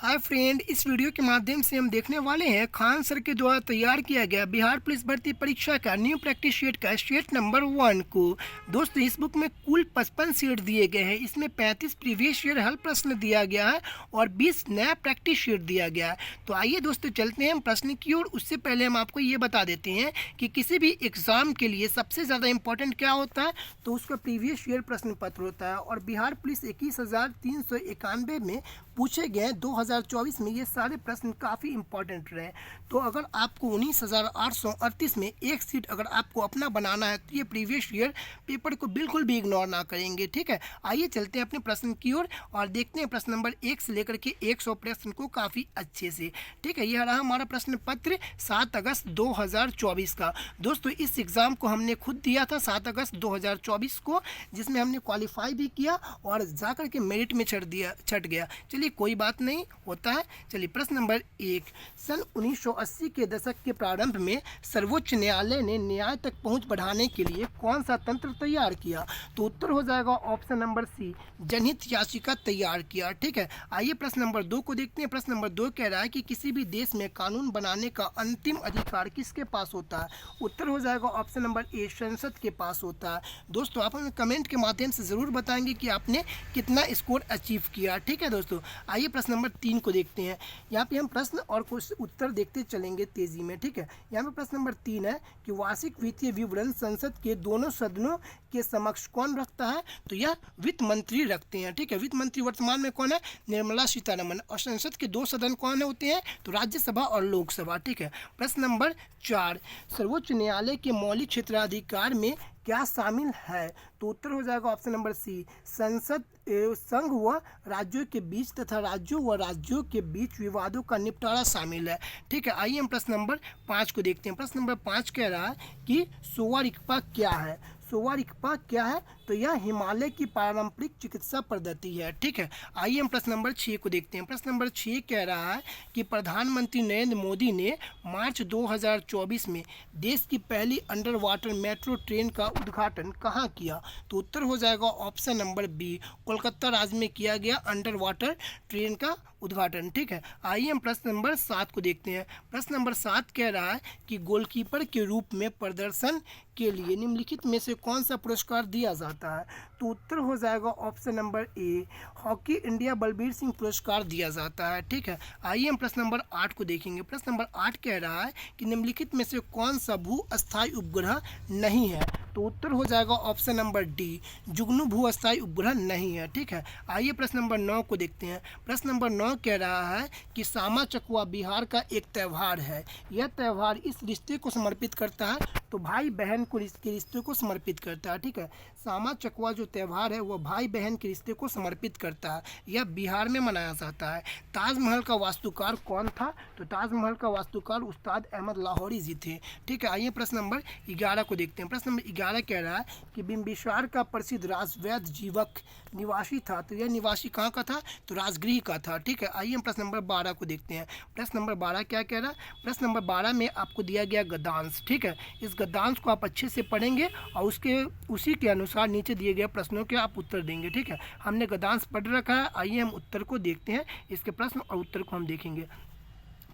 Hi friend, इस video के माध्यम से हम देखने वाले हैं खान सर के द्वारा तैयार किया गया बिहार पुलिस भर्ती परीक्षा का न्यू प्रैक्टिस शीट का शीट नंबर 1 को। दोस्तों, इस बुक में कुल 55 शीट दिए गए हैं। इसमें 35 प्रीवियस ईयर हल प्रश्न दिया गया है और 20 नया प्रैक्टिस शीट दिया गया है। तो आइए दोस्तों, चलते हैं हम प्रश्न की ओर। उससे पहले हम आपको ये बता देते हैं कि किसी भी एग्जाम के लिए सबसे ज़्यादा इंपॉर्टेंट क्या होता है, तो उसका प्रीवियस ईयर प्रश्न पत्र होता है। और बिहार पुलिस 21,391 में पूछे गए 2024 में ये सारे प्रश्न काफ़ी इंपॉर्टेंट रहे। तो अगर आपको 19,838 में एक सीट अगर आपको अपना बनाना है तो ये प्रीवियस ईयर पेपर को बिल्कुल भी इग्नोर ना करेंगे। ठीक है, आइए चलते हैं अपने प्रश्न की ओर और देखते हैं प्रश्न नंबर 1 से लेकर के 100 प्रश्न को काफ़ी अच्छे से। ठीक है, यह रहा हमारा प्रश्न पत्र 7 अगस्त 2024 का। दोस्तों, इस एग्ज़ाम को हमने खुद दिया था 7 अगस्त 2024 को, जिसमें हमने क्वालिफाई भी किया और जाकर के मेरिट में छट गया। चलिए, कोई बात नहीं, होता है। चलिए, प्रश्न नंबर 1। सन 1980 के दशक के प्रारंभ में सर्वोच्च न्यायालय ने न्याय तक पहुंच बढ़ाने के लिए कौन सा तंत्र तैयार किया? तो उत्तर हो जाएगा ऑप्शन नंबर सी, जनहित याचिका तैयार किया। ठीक है, आइए प्रश्न नंबर 2 को देखते हैं। प्रश्न नंबर 2 कह रहा है कि किसी भी देश में कानून बनाने का अंतिम अधिकार किसके पास होता है? उत्तर हो जाएगा ऑप्शन नंबर ए, संसद के पास होता है। दोस्तों, आप हमें कमेंट के माध्यम से ज़रूर बताएंगे कि आपने कितना स्कोर अचीव किया। ठीक है दोस्तों, आइए प्रश्न नंबर 3 को देखते हैं। यहाँ पे हम प्रश्न और कुछ उत्तर देखते चलेंगे तेजी में। ठीक है, यहाँ पे प्रश्न नंबर 3 है कि वार्षिक वित्तीय विवरण संसद के दोनों सदनों के समक्ष कौन रखता है? तो यह वित्त मंत्री रखते हैं। ठीक है, वित्त मंत्री वर्तमान में कौन है? निर्मला सीतारमण। और संसद के 2 सदन कौन होते हैं? तो राज्यसभा और लोकसभा। ठीक है, प्रश्न नंबर 4, सर्वोच्च न्यायालय के मौलिक क्षेत्राधिकार में क्या शामिल है? तो उत्तर हो जाएगा ऑप्शन नंबर सी, संसद संघ व राज्यों के बीच तथा राज्यों व राज्यों के बीच विवादों का निपटारा शामिल है। ठीक है, आइए हम प्रश्न नंबर 5 को देखते हैं। प्रश्न नंबर 5 कह रहा है कि सोवा रिक्पा क्या है? सोवा रिक्पा क्या है? तो यह हिमालय की पारंपरिक चिकित्सा पद्धति है। ठीक है, आइए हम प्रश्न नंबर 6 को देखते हैं। प्रश्न नंबर 6 कह रहा है कि प्रधानमंत्री नरेंद्र मोदी ने मार्च 2024 में देश की पहली अंडर वाटर मेट्रो ट्रेन का उद्घाटन कहाँ किया? तो उत्तर हो जाएगा ऑप्शन नंबर बी, कोलकाता राज्य में किया गया अंडर वाटर ट्रेन का उद्घाटन। ठीक है, आइए हम प्रश्न नंबर 7 को देखते हैं। प्रश्न नंबर 7 कह रहा है कि गोलकीपर के रूप में प्रदर्शन के लिए निम्नलिखित में से कौन सा पुरस्कार दिया जाता है? तो उत्तर हो जाएगा ऑप्शन नंबर ए, हॉकी इंडिया बलबीर सिंह पुरस्कार दिया जाता है। ठीक है, आइए हम प्रश्न नंबर 8 को देखेंगे। प्रश्न नंबर 8 कह रहा है कि निम्नलिखित में से कौन सा भू अस्थायी उपग्रह नहीं है? तो उत्तर हो जाएगा ऑप्शन नंबर डी, जुगनू भू अस्थायी उपग्रह नहीं है। ठीक है, आइए प्रश्न नंबर 9 को देखते हैं। प्रश्न नंबर 9 कह रहा है कि सामा चकवा बिहार का एक त्यौहार है। यह त्यौहार इस रिश्ते को समर्पित करता है, तो भाई बहन को के रिश्ते को समर्पित करता है। ठीक है, सामा चकवा जो त्यौहार है वह भाई बहन के रिश्ते को समर्पित करता है। यह बिहार में मनाया जाता है। ताजमहल का वास्तुकार कौन था? तो ताजमहल का वास्तुकार उस्ताद अहमद लाहौरी जी थे। ठीक है, आइए प्रश्न नंबर 11 को देखते हैं। प्रश्न नंबर 11 कह रहा है कि बिंबिसार का प्रसिद्ध राजवैद जीवक निवासी था। तो यह निवासी कहाँ का था? तो राजगृह का था। ठीक है, आइए हम प्रश्न नंबर 12 को देखते हैं। प्रश्न नंबर 12 क्या कह रहा है? प्रश्न नंबर 12 में आपको दिया गया गद्यांश। ठीक है, इस गद्यांश को आप अच्छे से पढ़ेंगे और उसी के अनुसार नीचे दिए गए प्रश्नों के आप उत्तर देंगे। ठीक है, हमने गद्यांश पढ़ रखा है। आइए हम उत्तर को देखते हैं। इसके प्रश्न और उत्तर को हम देखेंगे।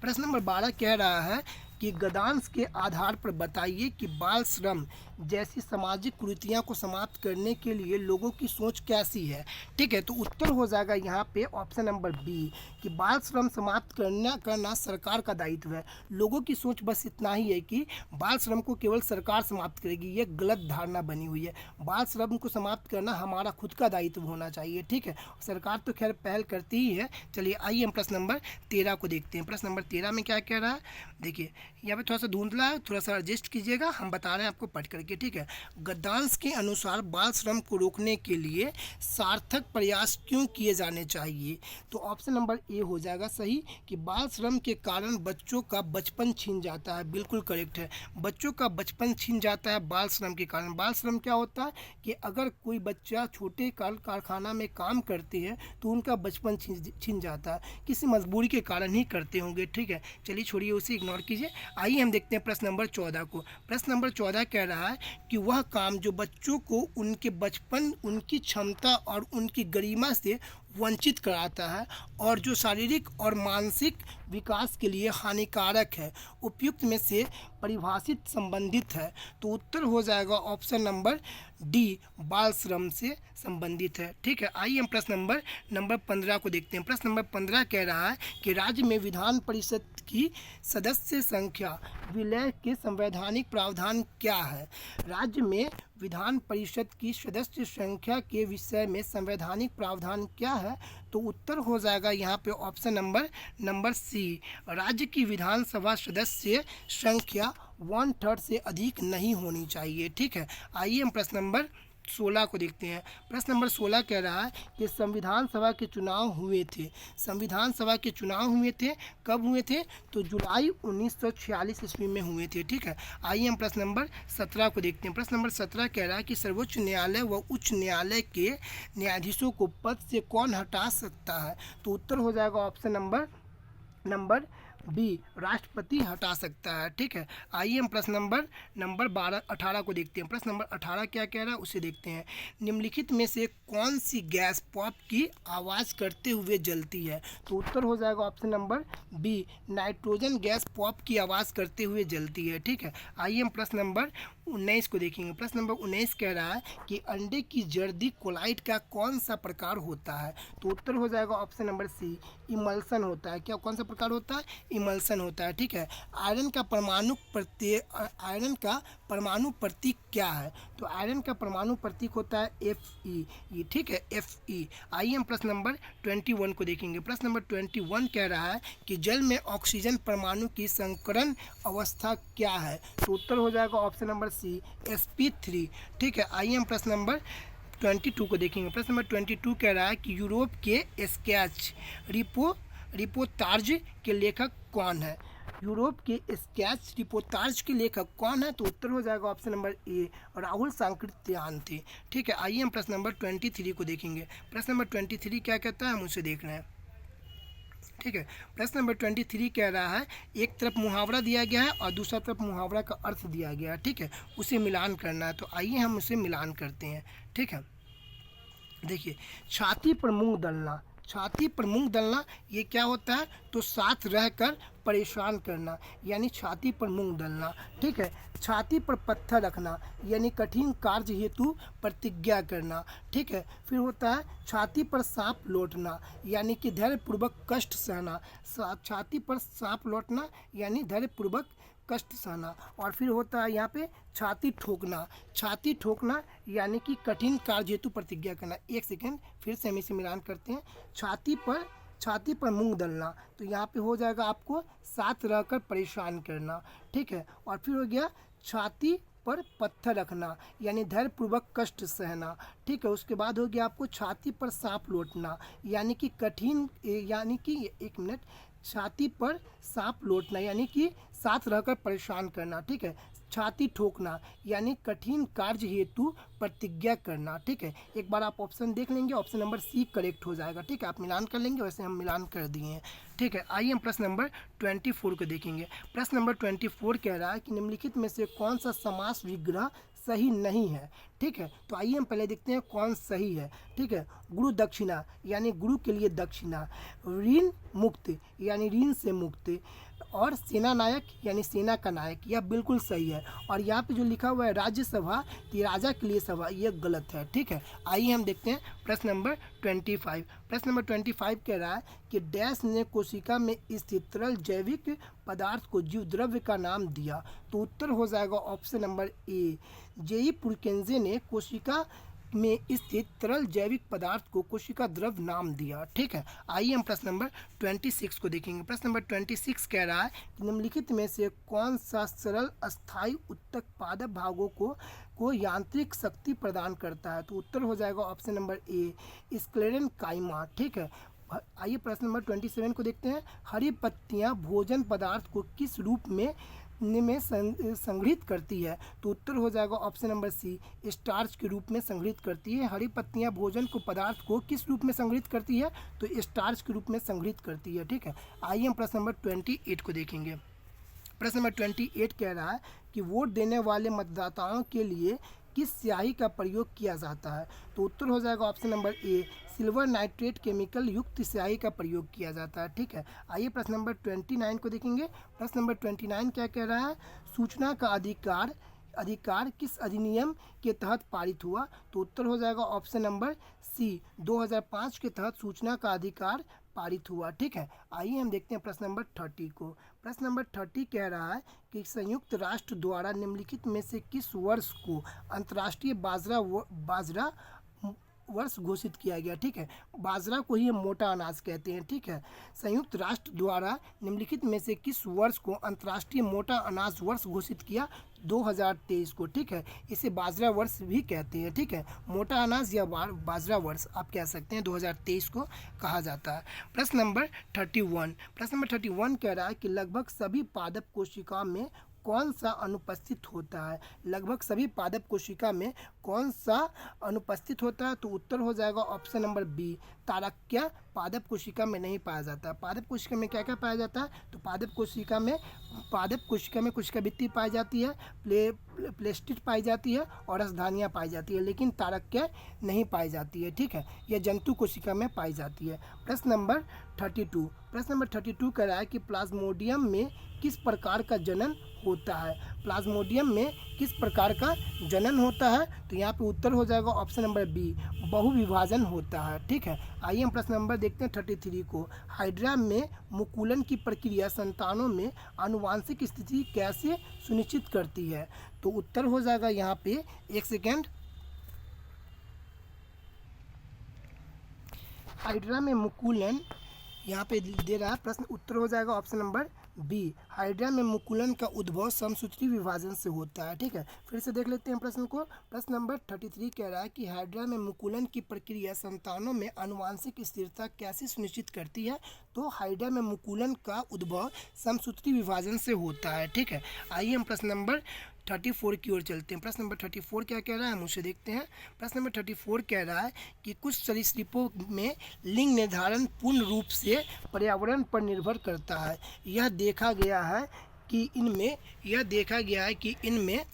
प्रश्न नंबर 12 कह रहा है कि गद्यांश के आधार पर बताइए कि बाल श्रम जैसी सामाजिक कुरीतियां को समाप्त करने के लिए लोगों की सोच कैसी है? ठीक है, तो उत्तर हो जाएगा यहाँ पे ऑप्शन नंबर बी, कि बाल श्रम समाप्त करना सरकार का दायित्व है। लोगों की सोच बस इतना ही है कि बाल श्रम को केवल सरकार समाप्त करेगी। ये गलत धारणा बनी हुई है। बाल श्रम को समाप्त करना हमारा खुद का दायित्व होना चाहिए। ठीक है, सरकार तो खैर पहल करती ही है। चलिए, आइए हम प्रश्न नंबर 13 को देखते हैं। प्रश्न नंबर 13 में क्या कह रहा है? देखिए, यहाँ पे थोड़ा सा धुंधला है, थोड़ा सा एडजस्ट कीजिएगा, हम बता रहे हैं आपको पढ़ करके। ठीक है, गद्यांश के अनुसार बाल श्रम को रोकने के लिए सार्थक प्रयास क्यों किए जाने चाहिए? तो ऑप्शन नंबर ए हो जाएगा सही, कि बाल श्रम के कारण बच्चों का बचपन छीन जाता है। बिल्कुल करेक्ट है, बच्चों का बचपन छीन जाता है बाल श्रम के कारण। बाल श्रम क्या होता है कि अगर कोई बच्चा छोटे कारखाना में काम करते हैं तो उनका बचपन छीन जाता है, किसी मजबूरी के कारण ही करते होंगे। ठीक है, चलिए छोड़िए, उसे इग्नोर कीजिए। आइए हम देखते हैं प्रश्न नंबर 14 को। प्रश्न नंबर 14 कह रहा है कि वह काम जो बच्चों को उनके बचपन, उनकी क्षमता और उनकी गरिमा से वंचित कराता है और जो शारीरिक और मानसिक विकास के लिए हानिकारक है, उपयुक्त में से परिभाषित संबंधित है। तो उत्तर हो जाएगा ऑप्शन नंबर डी, बाल श्रम से संबंधित है। ठीक है, आइए हम प्रश्न नंबर 15 को देखते हैं। प्रश्न नंबर 15 कह रहा है कि राज्य में विधान परिषद की सदस्य संख्या विलय के संवैधानिक प्रावधान क्या है। राज्य में विधान परिषद की सदस्य संख्या के विषय में संवैधानिक प्रावधान क्या है। तो उत्तर हो जाएगा यहाँ पे ऑप्शन नंबर सी, राज्य की विधानसभा सदस्य संख्या 1/3 से अधिक नहीं होनी चाहिए। ठीक है, आइए हम प्रश्न नंबर 16 को देखते हैं। प्रश्न नंबर 16 कह रहा है कि संविधान सभा के चुनाव हुए थे। संविधान सभा के चुनाव हुए थे, कब हुए थे? तो जुलाई 1946 ईस्वी में हुए थे। ठीक है, आइए हम प्रश्न नंबर 17 को देखते हैं। प्रश्न नंबर 17 कह रहा है कि सर्वोच्च न्यायालय व उच्च न्यायालय के न्यायाधीशों को पद से कौन हटा सकता है। तो उत्तर हो जाएगा ऑप्शन नंबर बी, राष्ट्रपति हटा सकता है। ठीक है, आइए हम प्रश्न नंबर 18 को देखते हैं। प्रश्न नंबर 18 क्या कह रहा है उसे देखते हैं। निम्नलिखित में से कौन सी गैस पॉप की आवाज़ करते हुए जलती है। तो उत्तर हो जाएगा option number B, nitrogen gas pop की आवाज़ करते हुए जलती है। ठीक है, आइए हम प्रश्न नंबर 19 को देखेंगे। प्रश्न नंबर 19 कह रहा है कि अंडे की जर्दी कोलाइट का कौन सा प्रकार होता है। तो उत्तर हो जाएगा ऑप्शन नंबर सी, इमल्सन होता है। क्या कौन सा प्रकार होता है? इमल्सन होता है। ठीक है, आयरन का परमाणु प्रतीक क्या है। तो आयरन का परमाणु प्रतीक होता है Fe। ठीक है, Fe। आइए हम प्रश्न नंबर 21 को देखेंगे। प्रश्न नंबर 21 कह रहा है कि जल में ऑक्सीजन परमाणु की संकरण अवस्था क्या है। तो उत्तर हो जाएगा ऑप्शन नंबर सी, sp3। ठीक है, आइए हम प्रश्न नंबर 22 को देखेंगे। प्रश्न नंबर 22 कह रहा है कि यूरोप के स्केच रिपोर्ताज के लेखक कौन है। यूरोप के स्केच रिपोर्ताज के लेखक कौन है। तो उत्तर हो जाएगा ऑप्शन नंबर ए, राहुल सांकृत्यायन थे। ठीक है, आइए हम प्रश्न नंबर 23 को देखेंगे। प्रश्न नंबर 23 क्या कहता है हम उसे देख रहे हैं। ठीक है, प्रश्न नंबर 23 कह रहा है एक तरफ मुहावरा दिया गया है और दूसरा तरफ मुहावरा का अर्थ दिया गया है। ठीक है, उसे मिलान करना है। तो आइए हम उसे मिलान करते हैं। ठीक है, देखिए, छाती पर मूंग दलना, छाती पर मूंग दलना ये क्या होता है। तो साथ रहकर परेशान करना, यानी छाती पर मूंग दलना। ठीक है, छाती पर पत्थर रखना, यानी कठिन कार्य हेतु प्रतिज्ञा करना। ठीक है, फिर होता है छाती पर सांप लौटना, यानी कि धैर्यपूर्वक कष्ट सहना। छाती पर सांप लौटना यानी धैर्यपूर्वक कष्ट सहना। और फिर होता है यहाँ पे छाती ठोकना, छाती ठोकना यानी कि कठिन कार्य हेतु प्रतिज्ञा करना। एक सेकेंड, फिर से हम इसे मिलान करते हैं। छाती पर मूंग दलना, तो यहाँ पे हो जाएगा आपको साथ रहकर परेशान करना। ठीक है, और फिर हो गया छाती पर पत्थर रखना, यानी धैर्यपूर्वक कष्ट सहना। ठीक है, उसके बाद हो गया आपको छाती पर सांप लौटना, यानी कि एक मिनट, छाती पर सांप लौटना यानी कि साथ रहकर परेशान करना। ठीक है, छाती ठोकना यानी कठिन कार्य हेतु प्रतिज्ञा करना। ठीक है, एक बार आप ऑप्शन देख लेंगे, ऑप्शन नंबर सी करेक्ट हो जाएगा। ठीक है, आप मिलान कर लेंगे, वैसे हम मिलान कर दिए हैं। ठीक है, आइए हम प्रश्न नंबर 24 को देखेंगे। प्रश्न नंबर 24 कह रहा है कि निम्नलिखित में से कौन सा समास विग्रह सही नहीं है। ठीक है, तो आइए हम पहले देखते हैं कौन सही है। ठीक है, गुरु दक्षिणा यानी गुरु के लिए दक्षिणा, ऋण मुक्त यानी ऋण से मुक्त, और सेना नायक यानी सेना का नायक, यह बिल्कुल सही है। और यहाँ पे जो लिखा हुआ है राज्यसभा, तो राजा के लिए सभा, यह गलत है। ठीक है, आइए हम देखते हैं प्रश्न नंबर 25। प्रश्न नंबर 25 कह रहा है कि डैश ने कोशिका में स्थित तरल जैविक पदार्थ को जीव द्रव्य का नाम दिया। तो उत्तर हो जाएगा ऑप्शन नंबर ए, जेई पुरकेंजे ने कोशिका में स्थित तरल जैविक पदार्थ को कोशिका द्रव्य नाम दिया। ठीक है, आइए हम प्रश्न नंबर 26 को देखेंगे। प्रश्न नंबर 26 कह रहा है कि निम्नलिखित में से कौन सा सरल अस्थायी उत्तक पादप भागों को यांत्रिक शक्ति प्रदान करता है। तो उत्तर हो जाएगा ऑप्शन नंबर ए, स्क्लेरेनकाइमा। ठीक है, आइए प्रश्न नंबर 27 को देखते हैं। हरी पत्तियां भोजन पदार्थ को किस रूप में संग्रहित करती है। तो उत्तर हो जाएगा ऑप्शन नंबर सी, स्टार्च के रूप में संग्रहित करती है। हरी पत्तियां भोजन को पदार्थ को किस रूप में संग्रहित करती है। तो स्टार्च के रूप में संग्रहित करती है। ठीक है, आइए हम प्रश्न नंबर 28 को देखेंगे। प्रश्न नंबर 28 कह रहा है कि वोट देने वाले मतदाताओं के लिए किस स्याही का प्रयोग किया जाता है? तो उत्तर हो जाएगा ऑप्शन नंबर ए, सिल्वर नाइट्रेट केमिकल युक्त स्याही का प्रयोग किया जाता है। ठीक है, आइए प्रश्न नंबर 29 को देखेंगे। प्रश्न नंबर 29 क्या कह रहा है? सूचना का अधिकार किस अधिनियम के तहत पारित हुआ? तो उत्तर हो जाएगा ऑप्शन नंबर सी, 2005 के तहत सूचना का अधिकार पारित हुआ। ठीक है, आइए हम देखते हैं प्रश्न नंबर 30 को। प्रश्न नंबर 30 कह रहा है कि संयुक्त राष्ट्र द्वारा निम्नलिखित में से किस वर्ष को अंतर्राष्ट्रीय बाजरा वर्ष घोषित किया गया? ठीक है, बाजरा को ही हम मोटा अनाज कहते हैं। ठीक है, संयुक्त राष्ट्र द्वारा निम्नलिखित में से किस वर्ष को अंतर्राष्ट्रीय मोटा अनाज वर्ष घोषित किया? 2023 को। ठीक है, इसे बाजरा वर्ष भी कहते हैं। ठीक है, मोटा अनाज या बाजरा वर्ष आप कह सकते हैं, 2023 को कहा जाता है। प्रश्न नंबर 31 कह रहा है कि लगभग सभी पादप कोशिका में कौन सा अनुपस्थित होता है? लगभग सभी पादप कोशिका में कौन सा अनुपस्थित होता है? तो उत्तर हो जाएगा ऑप्शन नंबर बी, तारक्य पादप कोशिका में नहीं पाया जाता। पादप कोशिका में क्या क्या पाया जाता है? तो पादप कोशिका में कोशिका भित्ति पाई जाती है, प्लेस्टिड पाई जाती है और रसधानियाँ पाई जाती है, लेकिन तारक्य नहीं पाई जाती है। ठीक है, यह जंतु कोशिका में पाई जाती है। प्रश्न नंबर 32 कह रहा है कि प्लाज्मोडियम में किस प्रकार का जनन होता है? प्लाज्मोडियम में किस प्रकार का जनन होता है? तो यहाँ पे उत्तर हो जाएगा ऑप्शन नंबर बी, बहुविभाजन होता है। ठीक है, आइए हम प्रश्न नंबर देखते हैं 33 को। हाइड्रा में मुकुलन की प्रक्रिया संतानों में आनुवांशिक स्थिति कैसे सुनिश्चित करती है? तो उत्तर हो जाएगा यहाँ पे, एक सेकेंड, हाइड्रा में मुकुलन यहाँ पे दे रहा है प्रश्न, उत्तर हो जाएगा ऑप्शन नंबर बी, हाइड्रा में मुकुलन का उद्भव समसूत्री विभाजन से होता है। ठीक है, फिर से देख लेते हैं प्रश्न को। प्रश्न नंबर 33 कह रहा है कि हाइड्रा में मुकुलन की प्रक्रिया संतानों में आनुवांशिक स्थिरता कैसे सुनिश्चित करती है? तो हाइड्रा में मुकुलन का उद्भव समसूत्री विभाजन से होता है। ठीक है, आइए हम प्रश्न नंबर 34 की ओर चलते हैं। प्रश्न नंबर 34 क्या कह रहा है, हम उसे देखते हैं। प्रश्न नंबर 34 कह रहा है कि कुछ सरीसृपों में लिंग निर्धारण पूर्ण रूप से पर्यावरण पर निर्भर करता है। यह देखा गया है कि इनमें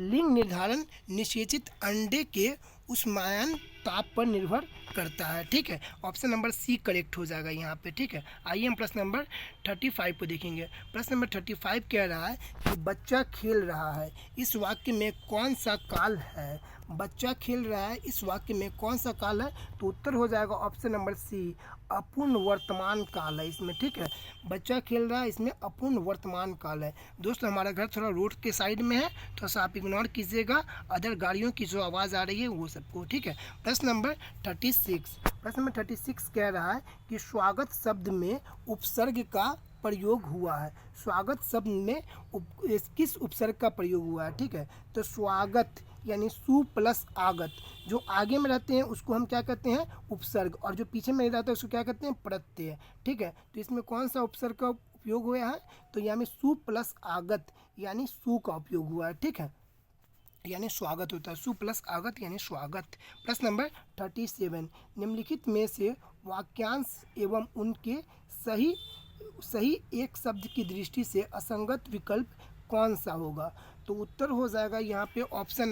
लिंग निर्धारण निषेचित अंडे के उष्मायन ताप पर निर्भर करता है। ठीक है, ऑप्शन नंबर सी करेक्ट हो जाएगा यहाँ पे। ठीक है, आइए हम प्रश्न नंबर 35 को देखेंगे। प्रश्न नंबर 35 कह रहा है कि बच्चा खेल रहा है, इस वाक्य में कौन सा काल है? बच्चा खेल रहा है, इस वाक्य में कौन सा काल है? तो उत्तर हो जाएगा ऑप्शन नंबर सी, अपूर्ण वर्तमान काल है इसमें। ठीक है, बच्चा खेल रहा है, इसमें अपूर्ण वर्तमान काल है। दोस्तों, हमारा घर थोड़ा रोड के साइड में है, थोड़ा सा आप इग्नोर कीजिएगा अदर गाड़ियों की जो आवाज़ आ रही है वो सबको। ठीक है, प्रश्न नंबर 36 कह रहा है कि स्वागत शब्द में उपसर्ग का प्रयोग हुआ है। स्वागत शब्द में किस उपसर्ग का प्रयोग हुआ है? ठीक है, तो स्वागत यानी सु प्लस आगत, जो आगे में रहते हैं उसको हम क्या कहते हैं? उपसर्ग, और जो पीछे में रहता है उसको क्या कहते हैं? प्रत्यय। ठीक है, तो इसमें कौन सा उपसर्ग का उपयोग हुआ है? तो यहाँ में सु प्लस आगत यानी सु का उपयोग हुआ है। ठीक है, यानी स्वागत होता है, सु प्लस आगत यानी स्वागत। प्रश्न नंबर 37, निम्नलिखित में से वाक्यांश एवं उनके सही एक शब्द की दृष्टि से असंगत विकल्प कौन सा होगा? तो उत्तर हो जाएगा यहाँ पे ऑप्शन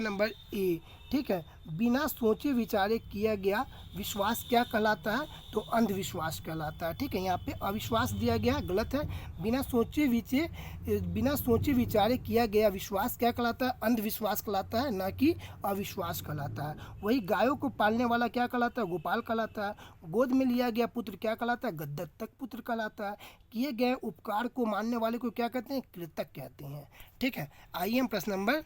नंबर ए। ठीक है, बिना सोचे विचारे किया गया विश्वास क्या कहलाता है? तो अंधविश्वास कहलाता है। ठीक है, यहाँ पे अविश्वास दिया गया, गलत है। बिना सोचे विचारे किया गया विश्वास क्या कहलाता है? अंधविश्वास कहलाता है, ना कि अविश्वास कहलाता है। वही गायों को पालने वाला क्या कहलाता है? गोपाल कहलाता है। गोद में लिया गया पुत्र क्या कहलाता है? दत्तक पुत्र कहलाता है। किए गए उपकार को मानने वाले को क्या कहते हैं? कृतज्ञ कहते हैं। ठीक है, आइए हम प्रश्न नंबर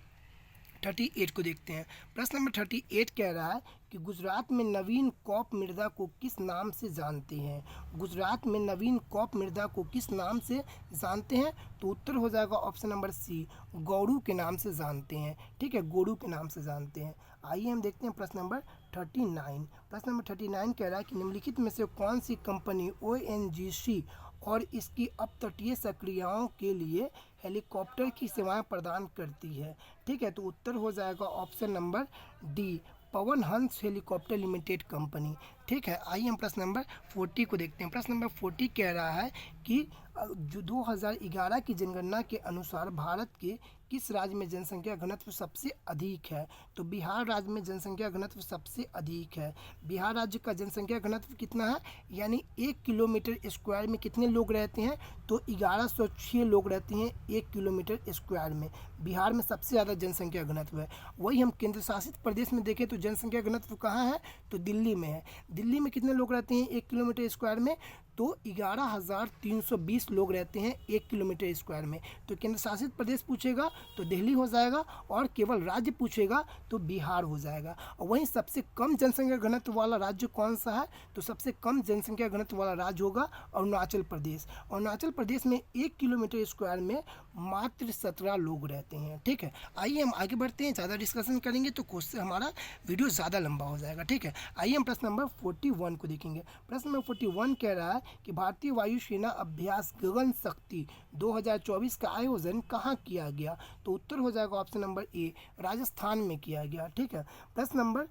38 को देखते हैं। प्रश्न नंबर 38 कह रहा है कि गुजरात में नवीन कॉप मृदा को किस नाम से जानते हैं? गुजरात में नवीन कॉप मृदा को किस नाम से जानते हैं? तो उत्तर हो जाएगा ऑप्शन नंबर सी, गौड़ू के नाम से जानते हैं। ठीक है, गौड़ू के नाम से जानते हैं। आइए हम देखते हैं प्रश्न नंबर 39। प्रश्न नंबर 39 कह रहा है कि निम्नलिखित में से कौन सी कंपनी ONGC और इसकी अपतटीय सक्रियाओं के लिए हेलीकॉप्टर की सेवाएं प्रदान करती है? ठीक है, तो उत्तर हो जाएगा option number D, Pawan Hans helicopter limited company. ठीक है। आइए हम प्रश्न नंबर 40 को देखते हैं। प्रश्न नंबर 40 कह रहा है कि जो 2011 की जनगणना के अनुसार भारत के किस राज्य में जनसंख्या घनत्व सबसे अधिक है? तो बिहार राज्य में जनसंख्या घनत्व सबसे अधिक है। बिहार राज्य का जनसंख्या घनत्व कितना है, यानी 1 किलोमीटर स्क्वायर में कितने लोग रहते हैं? तो 1106 लोग रहते हैं 1 किलोमीटर स्क्वायर में। बिहार में सबसे ज़्यादा जनसंख्या घनत्व है। वही हम केंद्र शासित प्रदेश में देखें तो जनसंख्या घनत्व कहाँ है? तो दिल्ली में है। दिल्ली में कितने लोग रहते हैं 1 किलोमीटर स्क्वायर में? तो 11,320 लोग रहते हैं 1 किलोमीटर स्क्वायर में। तो केंद्र शासित प्रदेश पूछेगा तो दिल्ली हो जाएगा, और केवल राज्य पूछेगा तो बिहार हो जाएगा। और वहीं सबसे कम जनसंख्या घनत्व वाला राज्य कौन सा है? तो सबसे कम जनसंख्या घनत्व वाला राज्य होगा अरुणाचल प्रदेश। अरुणाचल प्रदेश में 1 किलोमीटर स्क्वायर में मात्र 17 लोग रहते हैं। ठीक है, आइए हम आगे बढ़ते हैं। ज़्यादा डिस्कशन करेंगे तो क्वेश्चन हमारा वीडियो ज़्यादा लंबा हो जाएगा। ठीक है, आइए हम प्रश्न नंबर 41 को देखेंगे। प्रश्न नंबर 41 कह रहा है कि भारतीय वायुसेना अभ्यास गगन शक्ति 2024 का आयोजन कहाँ किया गया? तो उत्तर हो जाएगा ऑप्शन नंबर ए, राजस्थान में किया गया। ठीक है, प्रश्न नंबर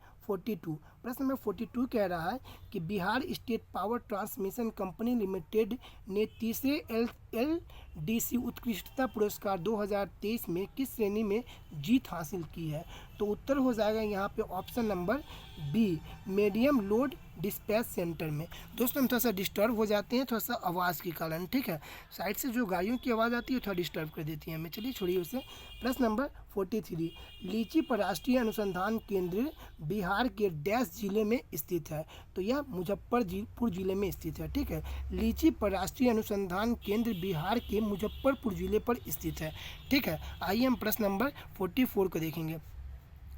42 कह रहा है कि Bihar state power transmission company limited ने तीसरे LDC उत्कृष्टता पुरस्कार 2023 में किस श्रेणी में जीत हासिल की है? तो उत्तर हो जाएगा यहाँ पे option number B, medium load dispatch centre में। दोस्तों हम थोड़ा सा डिस्टर्ब हो जाते हैं थोड़ा सा आवाज़ के कारण। ठीक है, साइड से जो गाड़ियों की आवाज़ आती है थोड़ा डिस्टर्ब कर देती है हमें। चलिए छोड़िए उसे। प्रश्न नंबर 43, लीची पर राष्ट्रीय अनुसंधान केंद्र बिहार के डैश जिले में स्थित है? तो यह मुजफ्फरपुर जिले में स्थित है। ठीक है, लीची पर राष्ट्रीय अनुसंधान केंद्र बिहार के मुजफ्फरपुर जिले पर स्थित है। ठीक है, आइए हम प्रश्न नंबर 44 को देखेंगे।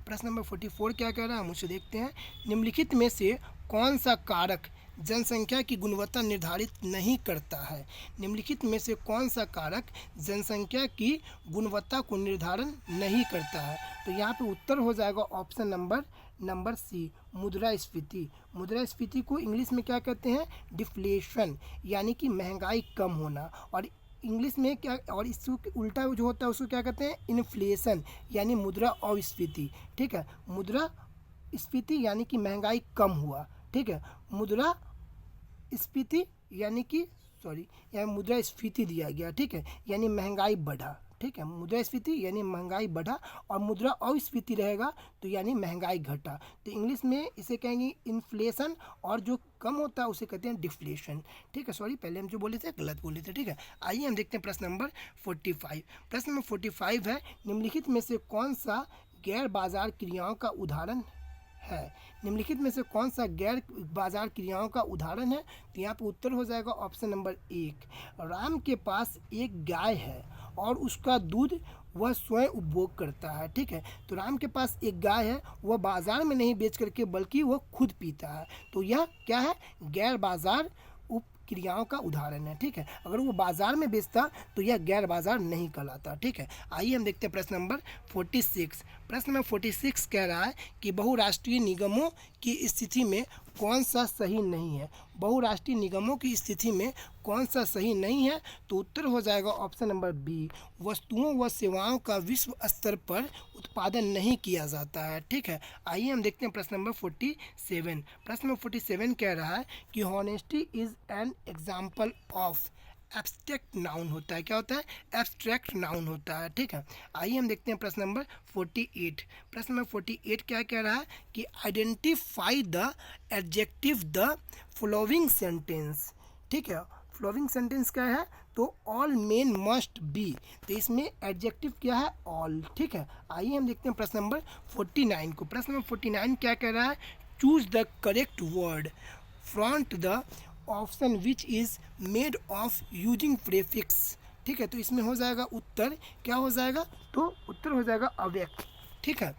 प्रश्न नंबर 44 क्या कह रहा है हम उसे देखते हैं। निम्नलिखित में से कौन सा कारक जनसंख्या की गुणवत्ता निर्धारित नहीं करता है? निम्नलिखित में से कौन सा कारक जनसंख्या की गुणवत्ता को निर्धारण नहीं करता है? तो यहाँ पे उत्तर हो जाएगा ऑप्शन नंबर सी, मुद्रास्फीति। मुद्रास्फीति को इंग्लिश में क्या कहते हैं? डिफ्लेशन, यानी कि महंगाई कम होना। और इंग्लिश में क्या, और इसके उल्टा जो होता है उसको क्या कहते हैं? इन्फ्लेशन, यानी मुद्रा अस्फीति। ठीक है, मुद्रा स्फीति यानी कि महंगाई कम हुआ। ठीक है, मुद्रा स्फीति यानी कि मुद्रास्फीति दिया गया। ठीक है, यानी महंगाई बढ़ा। ठीक है, मुद्रास्फीति यानी महंगाई बढ़ा, और मुद्रा अस्फीति रहेगा तो यानी महंगाई घटा। तो इंग्लिश में इसे कहेंगे इन्फ्लेशन, और जो कम होता है उसे कहते हैं डिफ्लेशन। ठीक है, सॉरी पहले हम जो बोले थे गलत बोले थे। ठीक है, आइए हम देखते हैं प्रश्न नंबर 45। प्रश्न नंबर 45 है, निम्नलिखित में से कौन सा गैर बाजार क्रियाओं का उदाहरण है? निम्नलिखित में से कौन सा गैर बाजार क्रियाओं का उदाहरण है? तो यहाँ पे उत्तर हो जाएगा ऑप्शन नंबर 1, राम के पास एक गाय है और उसका दूध वह स्वयं उपभोग करता है। ठीक है, तो राम के पास एक गाय है, वह बाजार में नहीं बेच करके बल्कि वह खुद पीता है। तो यह क्या है? गैर बाजार क्रियाओं का उदाहरण है। ठीक है, अगर वो बाजार में बेचता तो यह गैर बाजार नहीं कहलाता। ठीक है, आइए हम देखते हैं प्रश्न नंबर 46। प्रश्न नंबर 46 कह रहा है कि बहुराष्ट्रीय निगमों की स्थिति में कौन सा सही नहीं है? बहुराष्ट्रीय निगमों की स्थिति में कौन सा सही नहीं है? तो उत्तर हो जाएगा ऑप्शन नंबर बी, वस्तुओं व सेवाओं का विश्व स्तर पर उत्पादन नहीं किया जाता है। ठीक है, आइए हम देखते हैं प्रश्न नंबर 47। प्रश्न नंबर 47 कह रहा है कि honesty is an example of abstract noun होता है। क्या होता है? एब्स्ट्रैक्ट नाउन होता है। ठीक है, आइए हम देखते हैं प्रश्न नंबर 48। प्रश्न नंबर 48 क्या कह रहा है कि identify the adjective the following sentence. ठीक है, फॉलोइंग सेंटेंस क्या है? तो ऑल मेन मस्ट बी। तो इसमें एडजेक्टिव क्या है? ऑल। ठीक है, आइए हम देखते हैं प्रश्न नंबर 49 को। प्रश्न नंबर 49 क्या कह रहा है? Choose the correct word front the option which is made of using prefix. ठीक है, तो इसमें हो जाएगा उत्तर क्या हो जाएगा? तो उत्तर हो जाएगा अव्यक्त। ठीक है,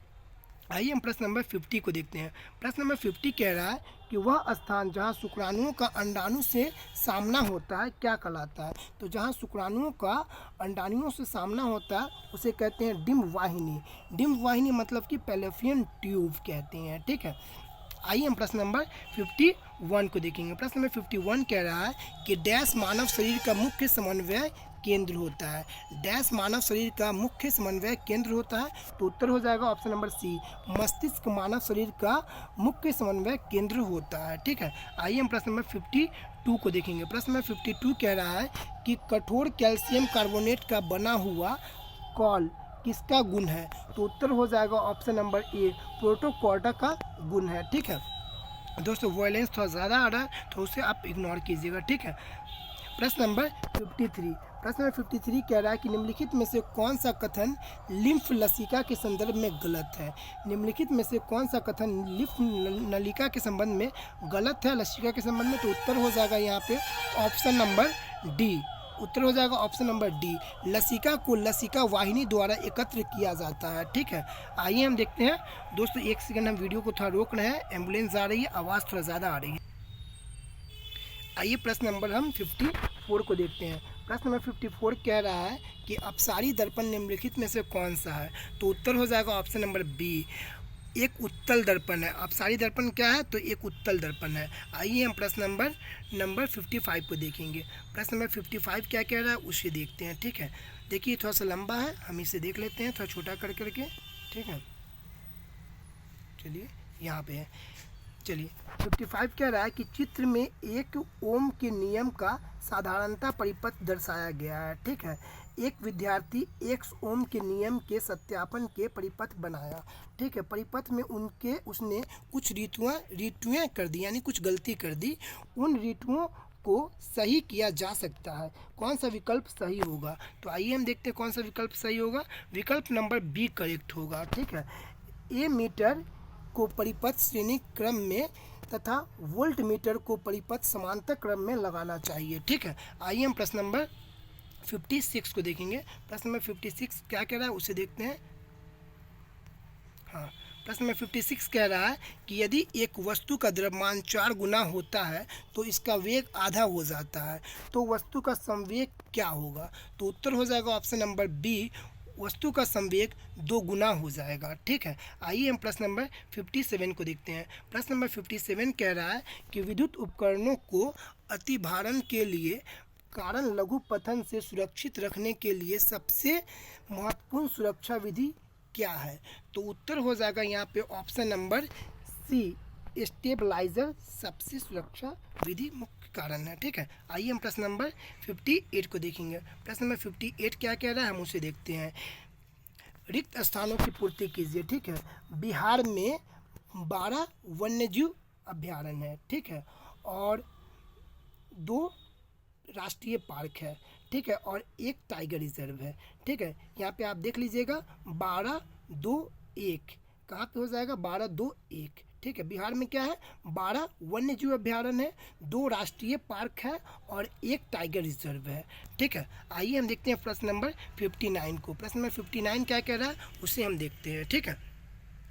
आइए हम प्रश्न नंबर 50 को देखते हैं। प्रश्न नंबर 50 कह रहा है कि वह स्थान जहां शुक्राणुओं का अंडाणु से सामना होता है क्या कहलाता है? तो जहां शुक्राणुओं का अंडाणुओं से सामना होता है उसे कहते हैं डिम्ब वाहिनी। डिम्ब वाहिनी मतलब कि फैलोपियन ट्यूब कहते हैं। ठीक है, आइए हम प्रश्न नंबर 51 को देखेंगे। प्रश्न नंबर 51 कह रहा है कि डैश मानव शरीर का मुख्य समन्वय केंद्र होता है? डैश मानव शरीर का मुख्य समन्वय केंद्र होता है? तो उत्तर हो जाएगा ऑप्शन नंबर सी, मस्तिष्क मानव शरीर का मुख्य समन्वय केंद्र होता है। ठीक है, आइए हम प्रश्न नंबर 52 को देखेंगे। प्रश्न नंबर 52 कह रहा है कि कठोर कैल्शियम कार्बोनेट का बना हुआ कॉल किसका गुण है? तो उत्तर हो जाएगा ऑप्शन नंबर ए, प्रोटोकॉर्डा का गुण है। ठीक है दोस्तों, वॉयलेंस थोड़ा ज़्यादा आ रहा है तो उसे आप इग्नोर कीजिएगा। ठीक है, प्रश्न नंबर 53। प्रश्न नंबर 53 कह रहा है कि निम्नलिखित में से कौन सा कथन लिम्फ लसिका के संदर्भ में गलत है? निम्नलिखित में से कौन सा कथन लिम्फ नलिका के संबंध में गलत है, लसिका के संबंध में? तो उत्तर हो जाएगा यहाँ पे ऑप्शन नंबर डी। उत्तर हो जाएगा ऑप्शन नंबर डी, लसिका को लसिका वाहिनी द्वारा एकत्र किया जाता है। ठीक है, आइए हम देखते हैं दोस्तों, एक सेकंड हम वीडियो को थोड़ा रोक रहे हैं, एम्बुलेंस आ रही है, आवाज़ थोड़ा ज़्यादा आ रही है। आइए प्रश्न नंबर हम 54 को देखते हैं। प्रश्न नंबर 54 कह रहा है कि अपसारी दर्पण निम्नलिखित में से कौन सा है? तो उत्तर हो जाएगा ऑप्शन नंबर बी, एक उत्तल दर्पण है। अपसारी दर्पण क्या है? तो एक उत्तल दर्पण है। आइए हम प्रश्न नंबर 55 को देखेंगे। प्रश्न नंबर 55 क्या कह रहा है उसे देखते हैं। ठीक है, देखिए थोड़ा सा लंबा है, हम इसे देख लेते हैं थोड़ा छोटा कर करके। ठीक है, चलिए यहाँ पे है। चलिए 55 कह रहा है कि चित्र में एक ओम के नियम का साधारणता परिपथ दर्शाया गया है। ठीक है, एक विद्यार्थी एक ओम के नियम के सत्यापन के परिपथ बनाया। ठीक है, परिपथ में उसने कुछ रीतुएं कर दी, यानी कुछ गलती कर दी। उन रीतुओं को सही किया जा सकता है, कौन सा विकल्प सही होगा? तो आइए हम देखते हैं कौन सा विकल्प सही होगा। विकल्प नंबर बी करेक्ट होगा। ठीक है, ए मीटर को परिपथ श्रेणी क्रम में तथा वोल्ट मीटर को परिपथ समांतर क्रम में लगाना चाहिए। ठीक है, आइए हम प्रश्न नंबर 56 को देखेंगे। प्रश्न नंबर 56 क्या कह रहा है उसे देखते हैं। हाँ, प्रश्न नंबर 56 कह रहा है कि यदि एक वस्तु का द्रव्यमान 4 गुना होता है तो इसका वेग आधा हो जाता है, तो वस्तु का संवेग क्या होगा? तो उत्तर हो जाएगा ऑप्शन नंबर बी, वस्तु का संवेग 2 गुना हो जाएगा। ठीक है, आइए हम प्रश्न नंबर 57 को देखते हैं। प्रश्न नंबर 57 कह रहा है कि विद्युत उपकरणों को अतिभारण के लिए कारण लघु पतन से सुरक्षित रखने के लिए सबसे महत्वपूर्ण सुरक्षा विधि क्या है? तो उत्तर हो जाएगा यहाँ पे ऑप्शन नंबर सी, स्टेबलाइजर सबसे सुरक्षा विधि मुख्य कारण है। ठीक है, आइए हम प्रश्न नंबर 58 को देखेंगे। प्रश्न नंबर 58 क्या कह रहा है हम उसे देखते हैं। रिक्त स्थानों की पूर्ति कीजिए। ठीक है, बिहार में 12 वन्यजीव अभ्यारण्य है। ठीक है, और 2 राष्ट्रीय पार्क है। ठीक है, और 1 टाइगर रिजर्व है। ठीक है, यहाँ पे आप देख लीजिएगा 12, 2, 1 कहाँ पे हो जाएगा? 12, 2, 1। ठीक है, बिहार में क्या है? 12 वन्यजीव अभ्यारण्य है, 2 राष्ट्रीय पार्क है और 1 टाइगर रिजर्व है। ठीक है, आइए हम देखते हैं प्रश्न नंबर 59 को। प्रश्न नंबर 59 क्या कह रहा है उसे हम देखते हैं। ठीक है,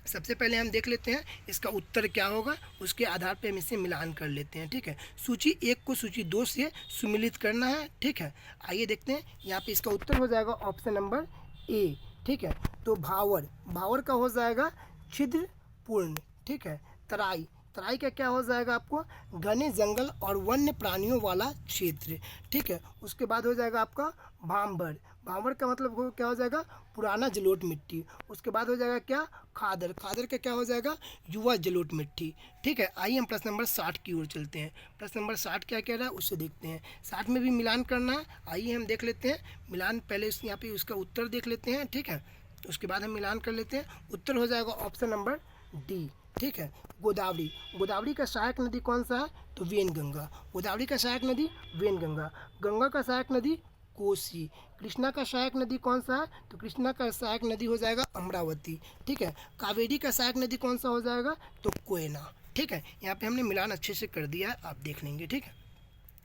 सबसे पहले हम देख लेते हैं इसका उत्तर क्या होगा, उसके आधार पे हम इसे मिलान कर लेते हैं। ठीक है, सूची 1 को सूची 2 से सुमिलित करना है। ठीक है, आइए देखते हैं, यहाँ पे इसका उत्तर हो जाएगा ऑप्शन नंबर ए। ठीक है, तो भावर का हो जाएगा छिद्रपूर्ण। ठीक है, तराई का क्या हो जाएगा आपको? घने जंगल और वन्य प्राणियों वाला क्षेत्र। ठीक है, उसके बाद हो जाएगा आपका भांबर का मतलब क्या हो जाएगा? पुराना जलोढ़ मिट्टी। उसके बाद हो जाएगा क्या? खादर का क्या हो जाएगा? युवा जलोढ़ मिट्टी। ठीक है, आइए हम प्रश्न नंबर 60 की ओर चलते हैं। प्रश्न नंबर 60 क्या कह रहा है उसे देखते हैं। 60 में भी मिलान करना है, आइए हम देख लेते हैं मिलान। पहले यहाँ पे उसका उत्तर देख लेते हैं। ठीक है, उसके बाद हम मिलान कर लेते हैं। उत्तर हो जाएगा ऑप्शन नंबर डी। ठीक है, गोदावरी का सहायक नदी कौन सा है? तो वेनगंगा। गोदावरी का सहायक नदी वेनगंगा। गंगा का सहायक नदी कोसी। कृष्णा का सहायक नदी कौन सा है? तो कृष्णा का सहायक नदी हो जाएगा अमरावती। ठीक है, कावेरी का सहायक नदी कौन सा हो जाएगा? तो कोयना। ठीक है, यहाँ पे हमने मिलान अच्छे से कर दिया है, आप देख लेंगे। ठीक है,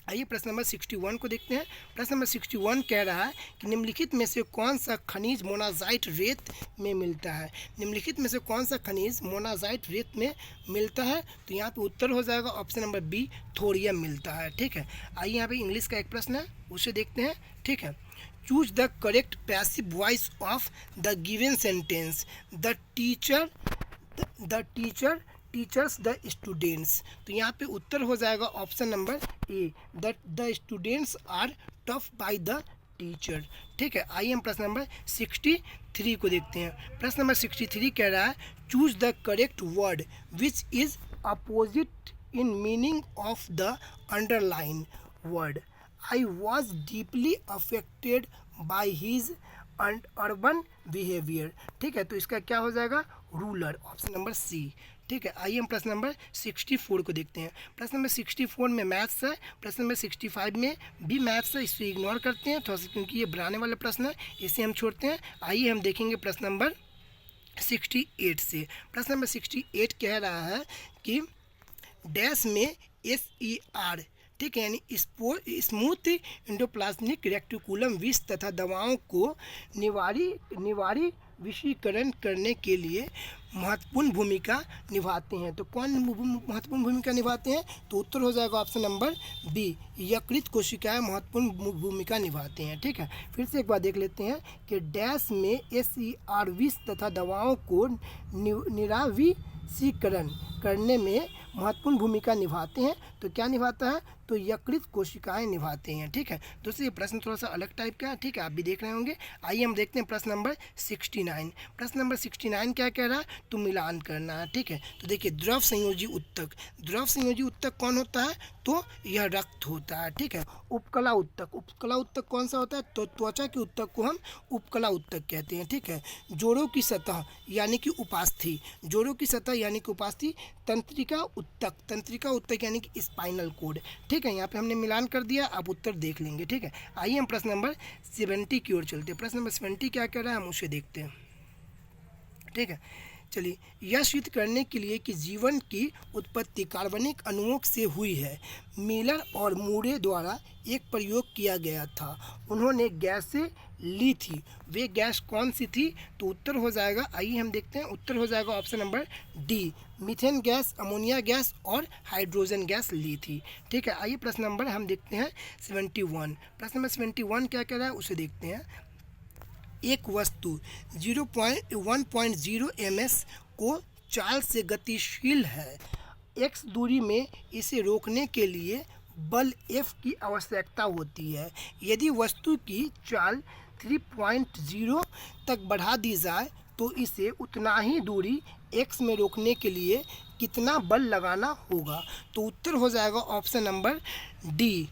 आइए प्रश्न नंबर 61 को देखते हैं। प्रश्न नंबर 61 कह रहा है कि निम्नलिखित में से कौन सा खनिज मोनाजाइट रेत में मिलता है? निम्नलिखित में से कौन सा खनिज मोनाजाइट रेत में मिलता है? तो यहाँ पे उत्तर हो जाएगा ऑप्शन नंबर बी, थोरियम मिलता है। ठीक है, आइए यहाँ पे इंग्लिश का एक प्रश्न है उसे देखते हैं। ठीक है, choose the correct passive voice of the given sentence. The teachers the students. तो यहाँ पे उत्तर हो जाएगा option number A, the students are taught by the teacher. ठीक है, आइए हम प्रश्न नंबर 63 को देखते हैं। प्रश्न नंबर 63 कह रहा है choose the correct word which is opposite in meaning of the underline word. I was deeply affected by his urban behaviour. ठीक है, तो इसका क्या हो जाएगा, रूलर, ऑप्शन नंबर सी। ठीक है, आइए हम प्रश्न नंबर 64 को देखते हैं। प्रश्न नंबर 64 में मैथ्स है, प्रश्न नंबर 65 में भी मैथ्स है, इसे इग्नोर करते हैं थोड़ा सा क्योंकि ये बनाने वाला प्रश्न है, इसे हम छोड़ते हैं। आइए हम देखेंगे प्रश्न नंबर 68 से। प्रश्न नंबर 68 कह रहा है कि डैश में SER, ठीक है, यानी स्मूथ इंडोप्लाज्मिक रेक्टिकुलम विष तथा दवाओं को निवारी विषीकरण करने के लिए महत्वपूर्ण भूमिका निभाते हैं। तो कौन महत्वपूर्ण भूमिका निभाते हैं, तो उत्तर हो जाएगा ऑप्शन नंबर बी, यकृत कोशिकाएं महत्वपूर्ण भूमिका निभाते हैं। ठीक है, फिर से एक बार देख लेते हैं कि डैश में SER विष तथा दवाओं को निराविषीकरण करने में महत्वपूर्ण भूमिका निभाते हैं। तो क्या निभाता है, तो यकृत कोशिकाएं निभाते हैं। ठीक है, दोस्तों ये प्रश्न थोड़ा सा अलग टाइप का है। ठीक है, आप भी देख रहे होंगे। आइए हम देखते हैं प्रश्न नंबर 69। प्रश्न नंबर 69 क्या कह रहा है, तो मिलान करना है। ठीक है, तो देखिए द्रव संयोजी उत्तक, द्रव संयोजी उत्तक कौन होता है, तो यह रक्त होता है। ठीक है, उपकला उत्तक, उपकला उत्तक कौन सा होता है, तो त्वचा के उत्तक को हम उपकला उत्तक कहते हैं। ठीक है, जोड़ों की सतह यानी कि उपास्थि, जोड़ों की सतह यानी कि उपास्थि, तंत्रिका उत्तक, तंत्रिका उत्तक यानी कि स्पाइनल कोड। ठीक है, यहाँ पे हमने मिलान कर दिया, आप उत्तर देख लेंगे। ठीक है, आइए हम प्रश्न नंबर 70 की ओर चलते हैं। प्रश्न नंबर 70 क्या कह रहा है, हम उसे देखते हैं। ठीक है, चलिए, यह सिद्ध करने के लिए कि जीवन की उत्पत्ति कार्बनिक अणुओं से हुई है, मिलर और मूरे द्वारा एक प्रयोग किया गया था। उन्होंने गैसें ली थी, वे गैस कौन सी थी, तो उत्तर हो जाएगा, आइए हम देखते हैं, उत्तर हो जाएगा option number D, methane gas, ammonia gas और हाइड्रोजन गैस ली थी। ठीक है, आइए प्रश्न नंबर हम देखते हैं 71। प्रश्न नंबर 71 क्या कह रहा है, उसे देखते हैं। एक वस्तु 1.0 ms को चाल से गतिशील है, x दूरी में इसे रोकने के लिए बल F की आवश्यकता होती है। यदि वस्तु की चाल 3.0 तक बढ़ा दी जाए तो इसे उतना ही दूरी x में रोकने के लिए कितना बल लगाना होगा, तो उत्तर हो जाएगा ऑप्शन नंबर डी।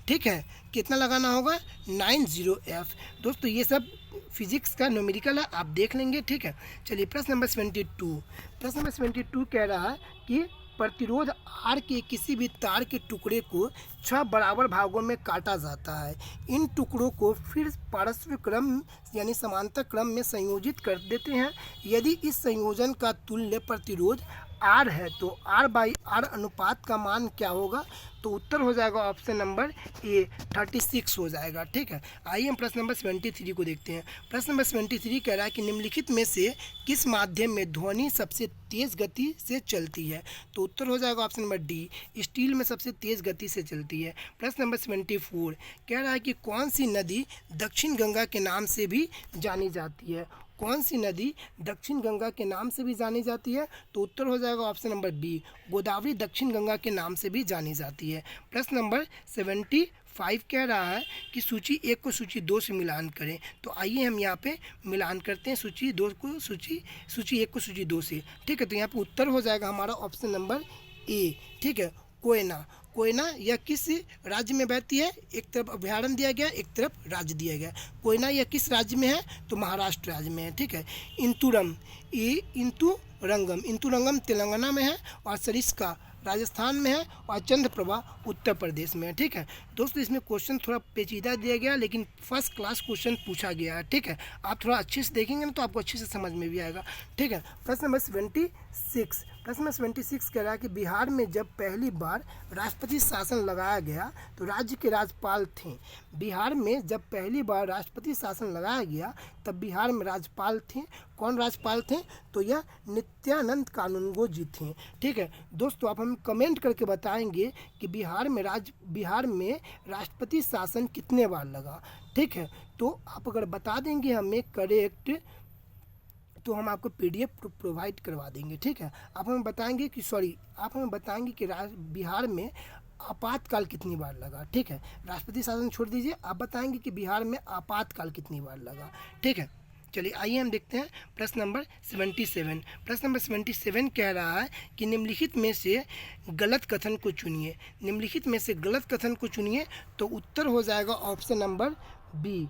ठीक है, कितना लगाना होगा, 90F। दोस्तों ये सब फिजिक्स का न्यूमेरिकल है, आप देख लेंगे। ठीक है, चलिए प्रश्न नंबर 72। प्रश्न नंबर 72 कह रहा है कि प्रतिरोध R के किसी भी तार के टुकड़े को 6 बराबर भागों में काटा जाता है। इन टुकड़ों को फिर पारस्परिक क्रम यानी समांतर क्रम में संयोजित कर देते हैं। यदि इस संयोजन का तुल्य प्रतिरोध R है तो R/R अनुपात का मान क्या होगा, तो उत्तर हो जाएगा ऑप्शन नंबर ए, 36 हो जाएगा। ठीक है, आइए हम प्रश्न नंबर 73 को देखते हैं। प्रश्न नंबर 73 कह रहा है कि निम्नलिखित में से किस माध्यम में ध्वनि सबसे तेज गति से चलती है, तो उत्तर हो जाएगा ऑप्शन नंबर डी, स्टील में सबसे तेज गति से चलती है। प्रश्न नंबर 74 कह रहा है कि कौन सी नदी दक्षिण गंगा के नाम से भी जानी जाती है, कौन सी नदी दक्षिण गंगा के नाम से भी जानी जाती है, तो उत्तर हो जाएगा ऑप्शन नंबर बी, गोदावरी दक्षिण गंगा के नाम से भी जानी जाती है। प्रश्न नंबर 75 कह रहा है कि सूची 1 को सूची 2 से मिलान करें, तो आइए हम यहाँ पे मिलान करते हैं सूची 1 को सूची 2 से। ठीक है, तो यहाँ पे उत्तर हो जाएगा हमारा ऑप्शन नंबर ए। ठीक है, कोयना, कोयना यह किस राज्य में बहती है, एक तरफ अभ्यारण्य दिया गया, एक तरफ राज्य दिया गया। कोयना यह किस राज्य में है, तो महाराष्ट्र राज्य में है। ठीक है, इंतुरम, ये इंतुरंगम तेलंगाना में है और सरिस्का राजस्थान में है और चंद्रप्रभा उत्तर प्रदेश में है। ठीक है दोस्तों, इसमें क्वेश्चन थोड़ा पेचीदा दिया गया लेकिन फर्स्ट क्लास क्वेश्चन पूछा गया है। ठीक है, आप थोड़ा अच्छे से देखेंगे ना तो आपको अच्छे से समझ में भी आएगा। ठीक है, प्रश्न नंबर 76। प्रश्न नंबर 76 कह रहा है कि बिहार में जब पहली बार राष्ट्रपति शासन लगाया गया तो राज्य के राज्यपाल थे। बिहार में जब पहली बार राष्ट्रपति शासन लगाया गया तब बिहार में राज्यपाल थे। कौन राज्यपाल थे, तो यह नित्यानंद कानूनगो जी थे। ठीक है दोस्तों, आप हम कमेंट करके बताएंगे कि बिहार में राष्ट्रपति शासन कितने बार लगा। ठीक है, तो आप अगर बता देंगे हमें करेक्ट तो हम आपको PDF प्रोवाइड करवा देंगे। ठीक है, आप हमें बताएंगे कि बिहार में आपातकाल कितनी बार लगा, ठीक है। राष्ट्रपति शासन छोड़ दीजिए, आप बताएंगे कि बिहार में आपातकाल कितनी बार लगा, ठीक है। चलिए आइए हम देखते हैं प्रश्न नंबर 77। प्रश्न नंबर 77 कह रहा है कि निम्नलिखित में से गलत कथन को चुनिए। निम्नलिखित में से गलत कथन को चुनिए, तो उत्तर हो जाएगा ऑप्शन नंबर बी।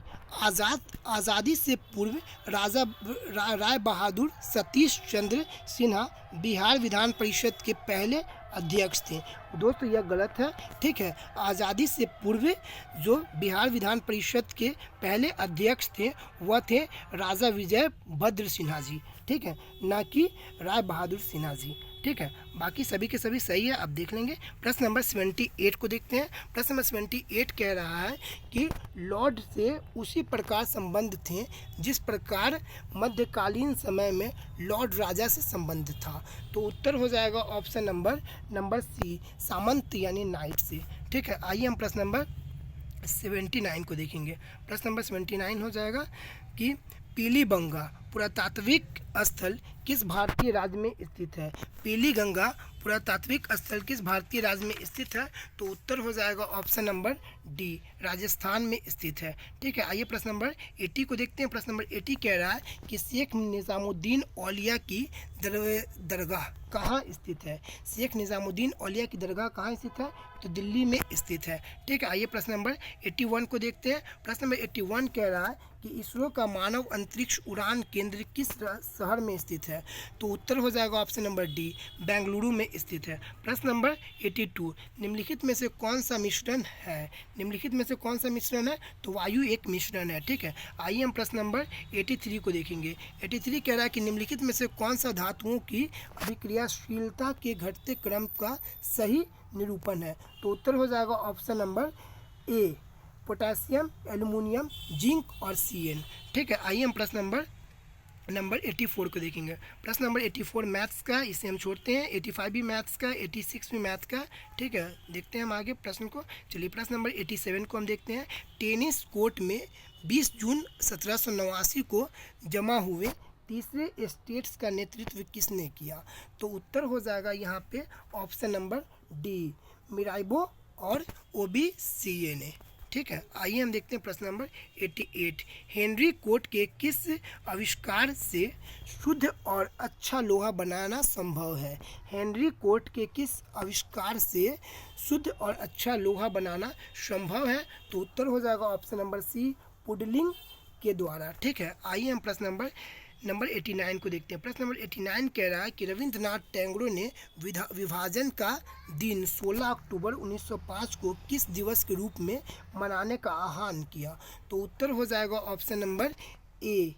आज़ादी से पूर्व राय बहादुर सतीश चंद्र सिन्हा बिहार विधान परिषद के पहले अध्यक्ष थे। दोस्तों यह गलत है, ठीक है। आज़ादी से पूर्व जो बिहार विधान परिषद के पहले अध्यक्ष थे वह थे राजा विजय भद्र सिन्हा जी, ठीक है, ना कि राय बहादुर सिन्हा जी, ठीक है। बाकी सभी के सभी सही है, आप देख लेंगे। प्रश्न नंबर 78 को देखते हैं। प्रश्न नंबर 78 कह रहा है कि लॉर्ड से उसी प्रकार संबंध थे जिस प्रकार मध्यकालीन समय में लॉर्ड राजा से संबंध था। तो उत्तर हो जाएगा ऑप्शन नंबर सी, सामंत यानी नाइट से, ठीक है। आइए हम प्रश्न नंबर 79 को देखेंगे। प्रश्न नंबर 79 हो जाएगा कि पीलीगंगा पुरातात्विक स्थल किस भारतीय राज्य में स्थित है। पीलीगंगा पुरातात्विक स्थल किस भारतीय राज्य में स्थित है, तो उत्तर हो जाएगा ऑप्शन नंबर डी, राजस्थान में स्थित है, ठीक है। आइए प्रश्न नंबर 80 को देखते हैं। प्रश्न नंबर 80 कह रहा है कि शेख निज़ामुद्दीन औलिया की दरगाह कहाँ स्थित है। शेख निज़ामुद्दीन औलिया की दरगाह कहाँ स्थित है, तो दिल्ली में स्थित है, ठीक है। आइए प्रश्न नंबर 81 को देखते हैं। प्रश्न नंबर 81 कह रहा है कि इसरो का मानव अंतरिक्ष उड़ान केंद्र किस शहर में स्थित है, तो उत्तर हो जाएगा ऑप्शन नंबर डी, बेंगलुरु में स्थित है। प्रश्न नंबर 82, निम्नलिखित में से कौन सा मिश्रण है। निम्नलिखित में से कौन सा मिश्रण है, तो वायु एक मिश्रण है, ठीक है। आइए हम प्रश्न नंबर 83 को देखेंगे। 83 कह रहा है कि निम्नलिखित में से कौन सा धातुओं की अभिक्रियाशीलता के घटते क्रम का सही निरूपण है, तो उत्तर हो जाएगा ऑप्शन नंबर ए, पोटेशियम, एल्युमिनियम, जिंक और Cn, ठीक है। आइए हम प्रश्न नंबर 84 को देखेंगे। प्रश्न नंबर 84 मैथ्स का, इसे हम छोड़ते हैं। 85 भी मैथ्स का, 86 भी मैथ्स का, ठीक है। देखते हैं हम आगे प्रश्न को। चलिए प्रश्न नंबर 87 को हम देखते हैं। टेनिस कोर्ट में 20 जून 1789 को जमा हुए तीसरे स्टेट्स का नेतृत्व किसने किया, तो उत्तर हो जाएगा यहाँ पे ऑप्शन नंबर डी, मिराइबो और OBCA ने, ठीक है। आइए हम देखते हैं प्रश्न नंबर 88। हेनरी कोट के किस आविष्कार से शुद्ध और अच्छा लोहा बनाना संभव है। हेनरी कोट के किस आविष्कार से शुद्ध और अच्छा लोहा बनाना संभव है, तो उत्तर हो जाएगा ऑप्शन नंबर सी, पुडलिंग के द्वारा, ठीक है। आइए हम प्रश्न नंबर 89 को देखते हैं। प्रश्न नंबर 89 कह रहा है कि रविंद्रनाथ टैगोर ने विभाजन का दिन 16 अक्टूबर 1905 को किस दिवस के रूप में मनाने का आह्वान किया, तो उत्तर हो जाएगा ऑप्शन नंबर ए,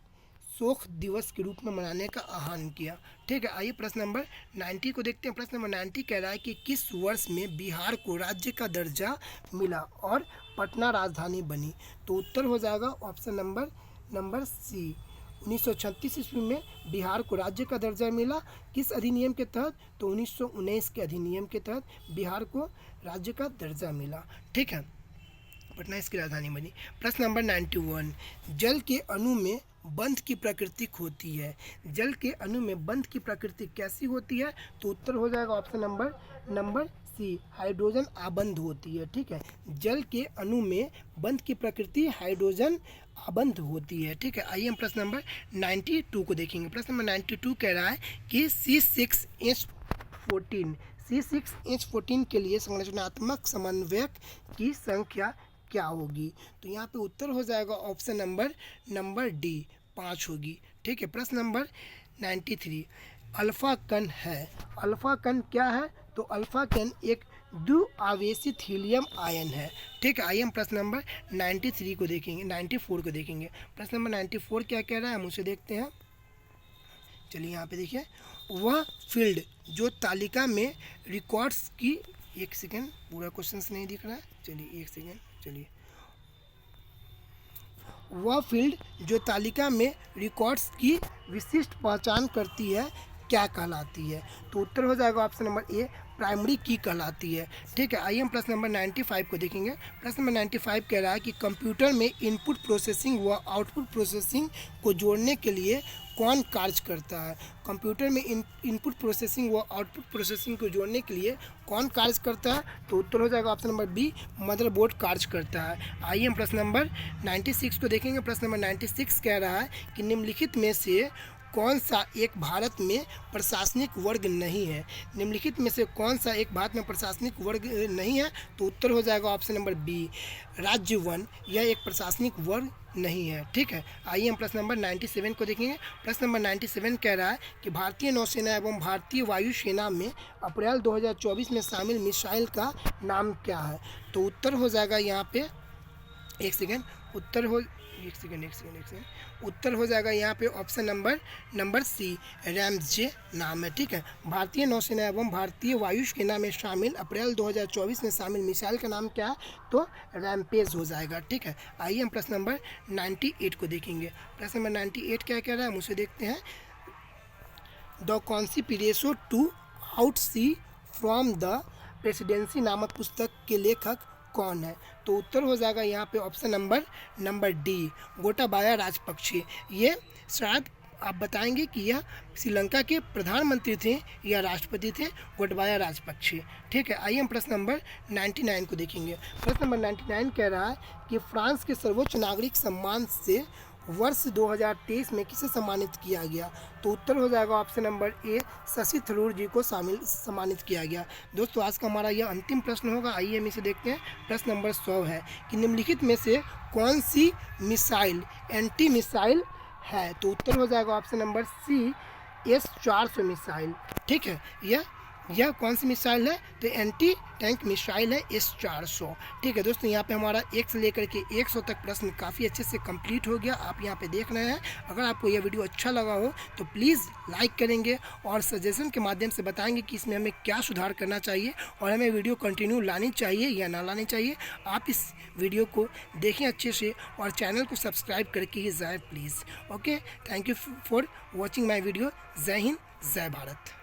शोक दिवस के रूप में मनाने का आह्वान किया, ठीक है। आइए प्रश्न नंबर 90 को देखते हैं। प्रश्न नंबर 90 कह रहा है कि किस वर्ष में बिहार को राज्य का दर्जा मिला और पटना राजधानी बनी, तो उत्तर हो जाएगा ऑप्शन नंबर सी, 1936 ईस्वी में बिहार को राज्य का दर्जा मिला। किस अधिनियम के तहत, तो 1919 के अधिनियम के तहत बिहार को राज्य का दर्जा मिला, ठीक है। पटना इसकी राजधानी बनी। प्रश्न नंबर 91, जल के अणु में बंध की प्रकृति होती है। जल के अणु में बंध की प्रकृति कैसी होती है, तो उत्तर हो जाएगा ऑप्शन नंबर सी, हाइड्रोजन आबंध होती है, ठीक है। जल के अणु में बंध की प्रकृति हाइड्रोजन आबंध होती है, ठीक है। आइए हम प्रश्न नंबर 92 को देखेंगे। प्रश्न नंबर 92 कह रहा है कि C6H14 के लिए संरचनात्मक समन्वयक की संख्या क्या होगी, तो यहाँ पे उत्तर हो जाएगा ऑप्शन नंबर डी, 5 होगी, ठीक है। प्रश्न नंबर 93, अल्फा कण है। अल्फा कण क्या है, तो अल्फा कण एक द्विआवेशित हीलियम आयन है, ठीक है। आइए हम प्रश्न नंबर 94 को देखेंगे। प्रश्न नंबर 94 क्या कह रहा है, हम उसे देखते हैं। चलिए यहाँ पे देखिए, वह फील्ड जो तालिका में रिकॉर्ड्स की, एक सेकेंड, पूरा क्वेश्चन नहीं दिख रहा है, चलिए एक सेकेंड, चलिए। वह फील्ड जो तालिका में रिकॉर्ड्स की विशिष्ट पहचान करती है क्या कहलाती है, तो उत्तर हो जाएगा ऑप्शन नंबर ए, प्राइमरी की कहलाती है। ठीक है, आइए हम प्रश्न नंबर 95 को देखेंगे। प्रश्न नंबर 95 कह रहा है कि कंप्यूटर में इनपुट प्रोसेसिंग व आउटपुट प्रोसेसिंग को जोड़ने के लिए कौन कार्य करता है। कंप्यूटर में इनपुट प्रोसेसिंग व आउटपुट प्रोसेसिंग को जोड़ने के लिए कौन कार्य करता है, तो उत्तर हो जाएगा ऑप्शन नंबर बी, मदरबोर्ड कार्य करता है। आइए हम प्रश्न नंबर 96 को देखेंगे। प्रश्न नंबर 96 कह रहा है कि निम्नलिखित में से कौन सा एक भारत में प्रशासनिक वर्ग नहीं है। निम्नलिखित में से कौन सा एक भारत में प्रशासनिक वर्ग नहीं है, तो उत्तर हो जाएगा ऑप्शन नंबर बी, राज्य वन, यह एक प्रशासनिक वर्ग नहीं है। ठीक है, आइए हम प्रश्न नंबर 97 को देखेंगे। प्रश्न नंबर 97 कह रहा है कि भारतीय नौसेना एवं भारतीय वायुसेना में अप्रैल 2024 में शामिल मिसाइल का नाम क्या है, तो उत्तर हो जाएगा यहाँ पे उत्तर हो जाएगा यहाँ पे ऑप्शन नंबर सी, रैम्सजे नाम है। ठीक है, भारतीय नौसेना एवं भारतीय वायुसेना में शामिल अप्रैल 2024 में शामिल मिसाइल का नाम क्या है, तो रैम्पेज हो जाएगा। ठीक है, आइए हम प्रश्न नंबर 98 को देखेंगे। प्रश्न नंबर 98 क्या कह रहा है, हम उसे देखते हैं। The conspiracy to oust C from the presidency नामक पुस्तक के लेखक कौन है, तो उत्तर हो जाएगा यहाँ पे option number D, Gotabaya Rajapaksa. ये शायद आप बताएंगे कि यह श्रीलंका के प्रधानमंत्री थे या राष्ट्रपति थे, गोटाबाया राजपक्षे। ठीक है, आइए हम प्रश्न नंबर 99 को देखेंगे। प्रश्न नंबर 99 कह रहा है कि फ्रांस के सर्वोच्च नागरिक सम्मान से वर्ष 2023 में किसे सम्मानित किया गया, तो उत्तर हो जाएगा option number A, Shashi Tharoor ji को सम्मानित किया गया। दोस्तों, आज का हमारा यह अंतिम प्रश्न होगा। आइए हम इसे देखते हैं। प्रश्न नंबर 100 है कि निम्नलिखित में से कौन सी मिसाइल एंटी मिसाइल है, तो उत्तर हो जाएगा option number C, S-400 missile. ठीक है, यह कौन सी मिसाइल है, तो एंटी टैंक मिसाइल है S-400। ठीक है दोस्तों, यहाँ पे हमारा 1 से लेकर के 100 तक प्रश्न काफ़ी अच्छे से कंप्लीट हो गया, आप यहाँ पे देख रहे हैं। अगर आपको यह वीडियो अच्छा लगा हो तो प्लीज़ लाइक करेंगे और सजेशन के माध्यम से बताएंगे कि इसमें हमें क्या सुधार करना चाहिए और हमें वीडियो कंटिन्यू लानी चाहिए या ना लानी चाहिए। आप इस वीडियो को देखें अच्छे से और चैनल को सब्सक्राइब करके ही जाए please. Okay, thank you for watching my video. जय हिंद, जय भारत।